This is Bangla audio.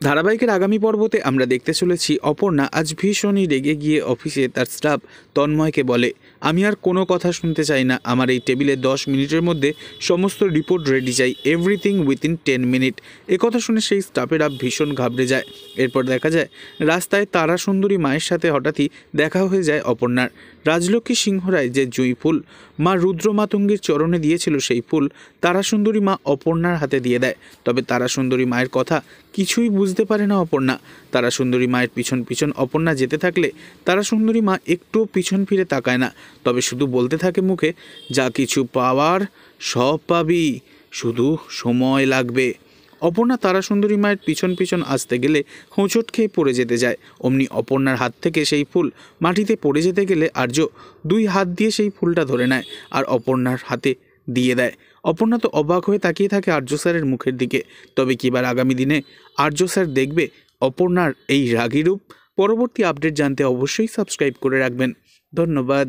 ধারাবাহিকের আগামী পর্বতে আমরা দেখতে চলেছি অপর্ণা আজ ভীষণই রেগে গিয়ে অফিসে তার স্টাফ তন্ময়কে বলে, আমি আর কোনো কথা শুনতে চাই না, আমার এই টেবিলে 10 মিনিটের মধ্যে সমস্ত রিপোর্ট রেডি চাই, এভরিথিং উইথিন 10 মিনিট। একথা শুনে সেই স্টাফেরা ভীষণ ঘাবড়ে যায়। এরপর দেখা যায় রাস্তায় তারা সুন্দরী মায়ের সাথে হঠাৎই দেখা হয়ে যায় অপর্ণার। রাজলক্ষ্মী সিংহ রায় যে জুঁই ফুল মা রুদ্রমাতঙ্গীর চরণে দিয়েছিল সেই ফুল তারা সুন্দরী মা অপর্ণার হাতে দিয়ে দেয়। তবে তারা সুন্দরী মায়ের কথা কিছুই বুঝতে পারে না অপর্ণা। তারা সুন্দরী মায়ের পিছন পিছন অপর্ণা যেতে থাকলে তারা সুন্দরী মা একটুও পিছন ফিরে তাকায় না, তবে শুধু বলতে থাকে মুখে, যা কিছু পাওয়ার সব পাবি, শুধু সময় লাগবে। অপর্ণা তারা সুন্দরী মায়ের পিছন পিছন আসতে গেলে হোঁচট খেয়ে পড়ে যেতে যায়। অমনি অপর্ণার হাত থেকে সেই ফুল মাটিতে পড়ে যেতে গেলে আর্য 2 হাত দিয়ে সেই ফুলটা ধরে নেয় আর অপর্ণার হাতে দিয়ে দেয়। অপর্ণা তো অবাক হয়ে তাকিয়ে থাকে আর্য স্যারের মুখের দিকে। তবে কিবার আগামী দিনে আর্য স্যার দেখবে অপর্ণার এই রাগী রূপ? পরবর্তী আপডেট জানতে অবশ্যই সাবস্ক্রাইব করে রাখবেন। ধন্যবাদ।